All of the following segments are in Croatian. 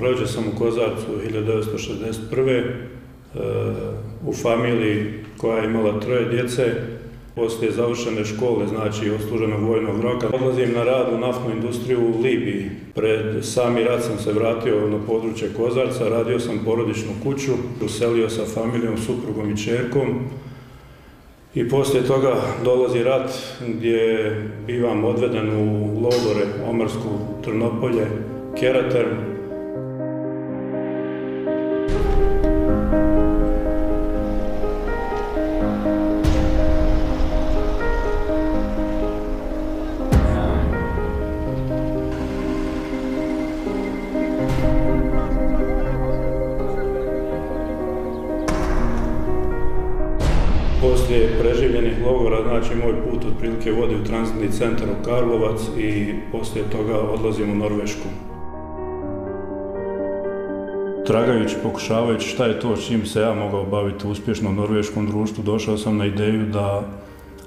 Rođen sam u Kozarcu 1961. U familiji koja je imala 3 djece. Poslije završene škole, znači odsluženog vojnog roka, odlazim na rad u naftnu industriju u Libiji. Pred sami rat sam se vratio na područje Kozarca, radio sam porodičnu kuću, uselio sa familijom, suprugom i ćerkom. I poslije toga dolazi rat gdje bivam odveden u logore Omarsku, Trnopolje, Keraterm. Poslije preživljenih logora, znači moj put otprilike vodi u tranzitni centar u Karlovac i poslije toga odlazim u Norvešku. Tragajući, pokušavajući šta je to s čim se ja mogao baviti uspješno u norveškom društvu, došao sam na ideju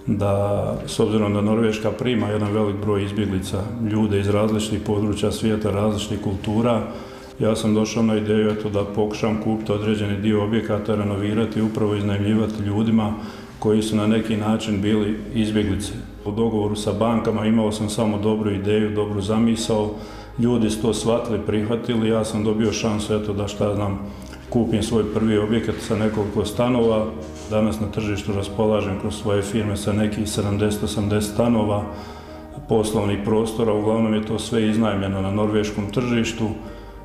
da s obzirom da Norveška prima jedan velik broj izbjeglica, ljude iz različitih područja svijeta, različitih kultura, ja sam došao na ideju da pokušam kupiti određeni dio objekata, renovirati i upravo iznajmljivati ljudima koji su na neki način bili izbjeglice. U dogovoru sa bankama imao sam samo dobru ideju, dobru zamisao, ljudi su to shvatili, prihvatili, ja sam dobio šansu da kupim svoj prvi objekat sa nekoliko stanova. Danas na tržištu raspolažem kroz svoje firme sa nekih 70-80 stanova, poslovnih prostora, uglavnom je to sve iznajmljeno na norveškom tržištu.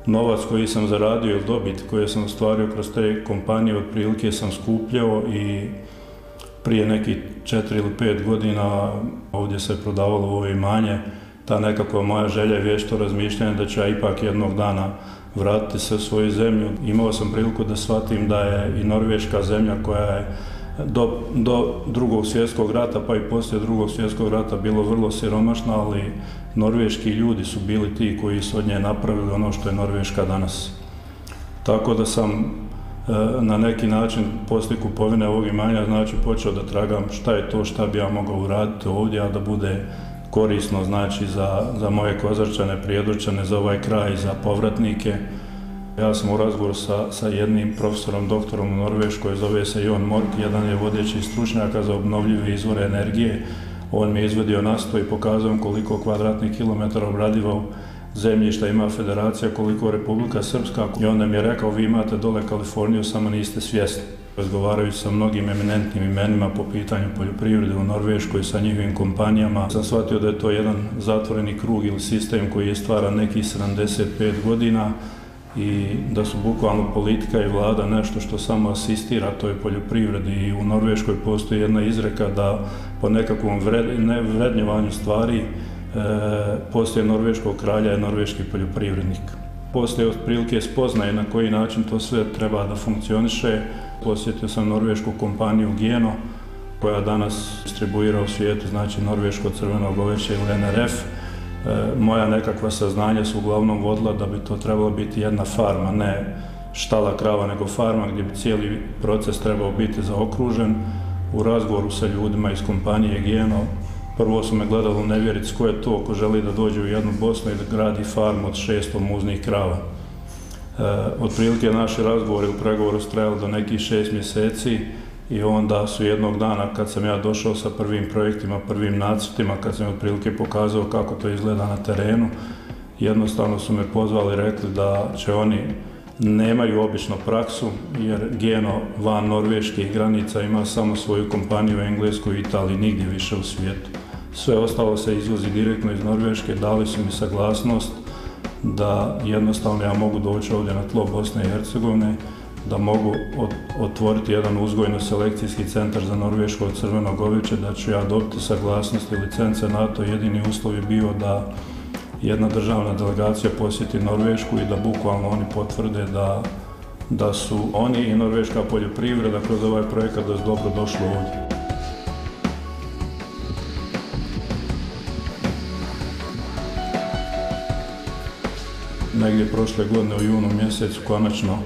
Novac koji sam zaradio ili dobit koje sam ostvario kroz te kompanije otprilike sam skupljao i prije nekih 4 ili 5 godina ovdje se prodavalo ovo imanje. Ta nekakva moja želja i vješto razmišljanje da ću ja ipak jednog dana vratiti se u svoju zemlju. Imao sam priliku da shvatim da je i Norveška zemlja koja je do Drugog svjetskog rata pa i poslije Drugog svjetskog rata bilo vrlo siromašna, ali norveški ljudi su bili ti koji su od nje napravili ono što je Norveška danas. Tako da sam na neki način poslije kupovine ovog imanja znači počeo da tragam šta je to šta bi ja mogao uraditi ovdje, a da bude korisno znači za moje Kozarčane, Prijedorčane, za ovaj kraj, za povratnike. Ja sam u razgovoru sa jednim profesorom, doktorom u Norveškoj, zove se Jon Mork, jedan je vodeći stručnjaka za obnovljive izvore energije. On mi je izvodio na sto i pokazao koliko kvadratnih kilometara obradivog zemljišta ima federacija, koliko Republika Srpska. I onda mi je rekao, vi imate dole Kaliforniju, samo niste svjesni. Razgovarajući sa mnogim eminentnim imenima po pitanju poljoprivrede u Norveškoj sa njihovim kompanijama, sam shvatio da je to jedan zatvoreni krug ili sistem koji je stvaran nekih 75 godina i da su bukvalno politika i vlada nešto što samo asistira toj poljoprivredi. I u Norveškoj postoji jedna izreka da po nekakvom vrednovanju stvari poslije norveškog kralja je norveški poljoprivrednik. Poslije otprilike spoznaje na koji način to sve treba da funkcioniše, posjetio sam norvešku kompaniju Geno, koja danas distribuira u svijetu, znači norveško crveno goveće ili NRF. Moja nekakva saznanja su uglavnom vodila da bi to trebalo biti jedna farma, ne štala krava, nego farma gdje bi cijeli proces trebao biti zaokružen. U razgovoru sa ljudima iz kompanije Geno, prvo su me gledali u nevjerici ko je to ko želi da dođe u jednu Bosnu i da gradi farmu od 600 muznih krava. Otprilike naši razgovori u pregovoru su trajali do nekih 6 mjeseci i onda su jednog dana kad sam ja došao sa prvim projektima, prvim nacrtima, kad sam otprilike pokazao kako to izgleda na terenu, jednostavno su me pozvali i rekli da će oni nemaju obično praksu jer Geno van norveških granica ima samo svoju kompaniju u Engleskoj i Italiji, nigdje više u svijetu. Sve ostalo se izvozi direktno iz Norveške, dali su mi saglasnost da jednostavno ja mogu doći ovdje na tlo Bosne i Hercegovine, da mogu otvoriti jedan uzgojno-selekcijski centar za norveško crveno goveće, da ću ja dobiti saglasnost i licence na to. Jedini uslov je bio da jedna državna delegacija posjeti Norvešku i da bukvalno oni potvrde da su oni i norveška poljoprivreda kroz ovaj projekat da su dobro došli ovdje. Negdje prošle godine u junu mjesecu konačno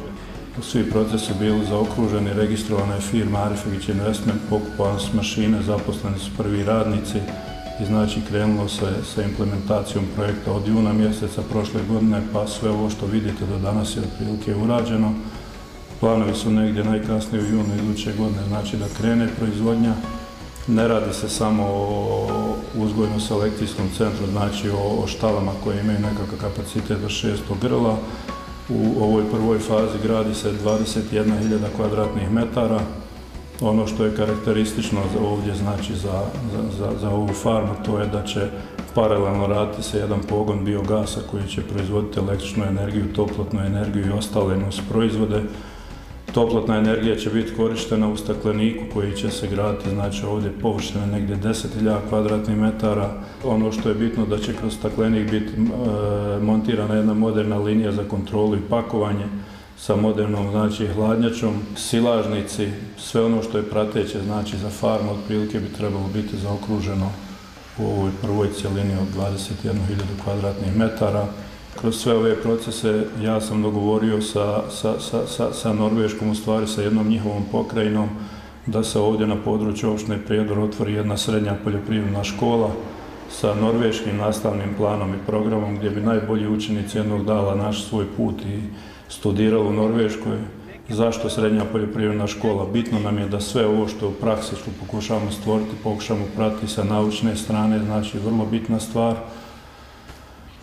svi procesi bili zaokruženi, registrovana je firma Arifegić Investment, pokupovane su mašine, zaposleni su prvi radnici i znači krenulo se sa implementacijom projekta od juna mjeseca prošle godine, pa sve ovo što vidite do danas je otprilike urađeno. Planovi su negdje najkasnije u junu iduće godine, znači da krene proizvodnja. Ne radi se samo o uzgojno-selekcijskom centru, znači o štalama koje imaju nekakav kapacitet do 600 grla. U ovoj prvoj fazi gradi se 21.000 kvadratnih metara. Ono što je karakteristično ovdje, znači za ovu farmu, to je da će paralelno raditi se jedan pogon biogasa koji će proizvoditi električnu energiju, toplotnu energiju i ostale proizvode. Toplotna energija će biti korištena u stakleniku koji će se graditi, znači ovdje površine negdje 10.000 kvadratnih metara. Ono što je bitno da će kroz staklenik biti montirana jedna moderna linija za kontrolu i pakovanje sa modernom, znači, hladnjačom, silažnici, sve ono što je prateće, znači za farmu otprilike bi trebalo biti zaokruženo u ovoj prvoj cjelini od 21.000 kvadratnih metara. Kroz sve ove procese ja sam dogovorio sa Norveškom, u stvari sa jednom njihovom pokrajinom, da se ovdje na području opštine Prijedor otvori jedna srednja poljoprivredna škola sa norveškim nastavnim planom i programom gdje bi najbolji učenici jednog dana našli svoj put i studirali u Norveškoj. Zašto srednja poljoprivredna škola? Bitno nam je da sve ovo što u praksi što pokušavamo stvoriti, pokušamo pratiti sa naučne strane, znači vrlo bitna stvar.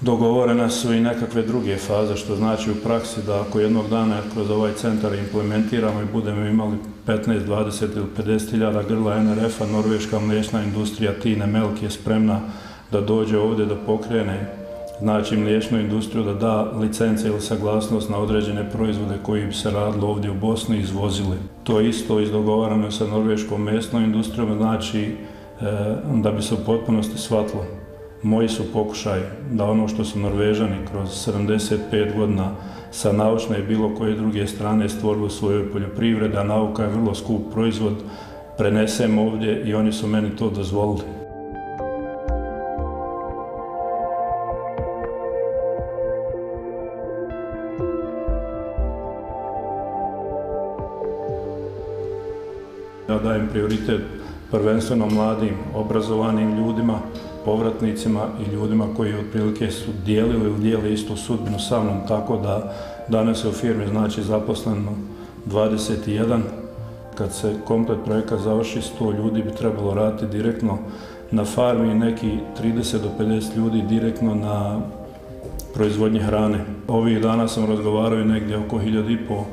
Dogovorene su i nekakve druge faze, što znači u praksi da ako jednog dana kroz ovaj centar implementiramo i budemo imali 15, 20 ili 50.000 grla NRF-a, norveška mliječna industrija Tine Melk je spremna da dođe ovdje da pokrene, znači mliječnu industriju, da da licence ili saglasnost na određene proizvode koji bi se radili ovdje u Bosni i izvozili. To je isto izdogovarano sa norveškom mesnom industrijom, znači da bi se u potpunosti shvatilo. Moji su pokušaj da ono što su Norvežani kroz 75 godina sa naučne i bilo koje druge strane stvorili u svojoj poljoprivredi, a nauka je vrlo skup proizvod, prenesem ovdje i oni su meni to dozvolili. Ja dajem prioritet prvenstveno mladim, obrazovanim ljudima, povratnicima i ljudima koji otprilike su dijelili ili dijele istu sudbinu sa mnom, tako da danas je u firmi znači zaposleno 21. Kad se komplet projekat završi, 100 ljudi bi trebalo raditi direktno na farmi i neki 30 do 50 ljudi direktno na proizvodnji hrane. Ovih dana sam razgovarao negdje oko 1.500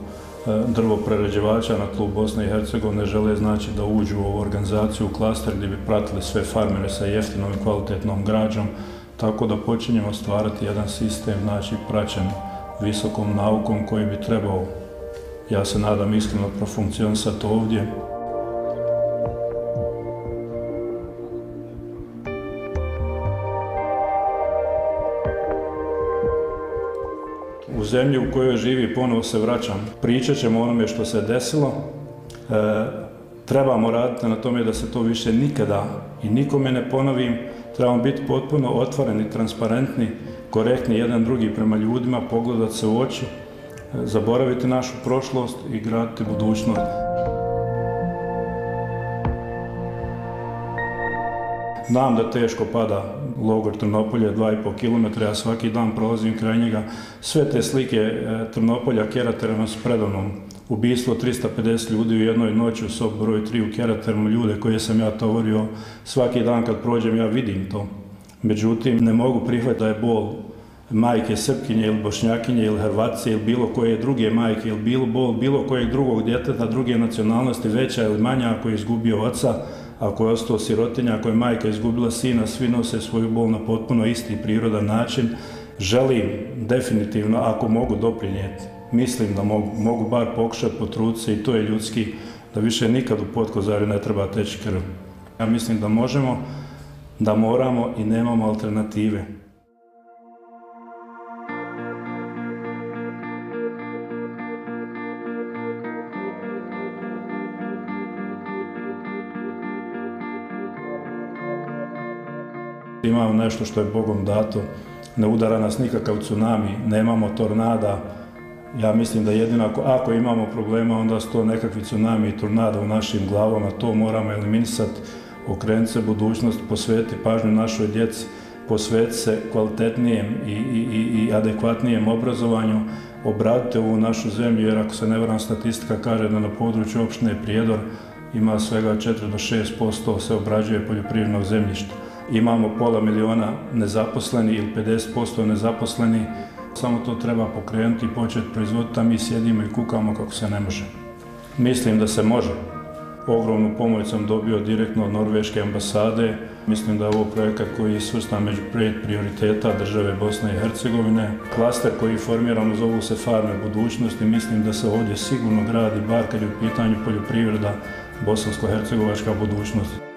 drvoprerađivača na tlu Bosne i Hercegovine žele znači da uđu u ovu organizaciju, u klaster gdje bi pratili sve farmere sa jeftinom i kvalitetnom građom, tako da počinjemo stvarati jedan sistem, znači praćen visokom naukom koji bi trebao, ja se nadam, iskreno profunkcionisati ovdje. U zemlji u kojoj živi ponovo se vraćam. Pričat ćemo o onome što se desilo. Trebamo raditi na tome da se to više nikada i nikome ne ponovim. Trebamo biti potpuno otvoreni, transparentni, korektni jedan drugi prema ljudima, pogledati se u oči, zaboraviti našu prošlost i graditi budućnost. Znam da teško pada logor Trnopolje, 2,5 km, ja svaki dan prolazim kraj njega. Sve te slike Trnopolja, Keraterama su predavnom. Ubistvo 350 ljudi u jednoj noći u sob broj 3 u Keratermu, ljude koje sam ja tovorio. Svaki dan kad prođem ja vidim to. Međutim, ne mogu prihvatiti da je bol majke Srpkinje ili Bošnjakinje ili Hrvatice ili bilo koje druge majke ili bol bilo kojeg drugog djeteta, druge nacionalnosti, veća ili manja, ako je izgubio oca, ako je ostao sirotinja, ako je majka izgubila sina, svi nose svoju bol na potpuno isti i prirodan način. Želim definitivno, ako mogu doprinijeti, mislim da mogu bar pokušati potruditi se i to je ljudski, da više nikad u Potkozari ne treba teći krv. Ja mislim da možemo, da moramo i nemamo alternative. Imamo nešto što je Bogom dato, ne udara nas nikakav tsunami, nemamo tornada. Ja mislim da jedino ako imamo problema, onda su to nekakvi tsunami i tornada u našim glavama, to moramo eliminisati. okrenuti se budućnosti, posvetiti pažnju našoj djeci, posvetiti se kvalitetnijem i adekvatnijem obrazovanju, obraditi ovu našu zemlju, jer ako se ne varam, statistika kaže da na području opštine Prijedor ima svega 4 do 6% se obrađuje poljoprivrednog zemljišta. Imamo 500.000 nezaposlenih ili 50% nezaposlenih. Samo to treba pokrenuti i početi proizvoditi, a mi sjedimo i kukamo kako se ne može. Mislim da se može. Ogromnu pomoć sam dobio direktno od Norveške ambasade. Mislim da je ovo projekat koji je svrstan među 5 prioriteta države Bosne i Hercegovine. Klaster koji formiramo zovu se Farme budućnosti. Mislim da se ovdje sigurno gradi, bar kad je u pitanju poljoprivreda, bosansko-hercegovačka budućnost.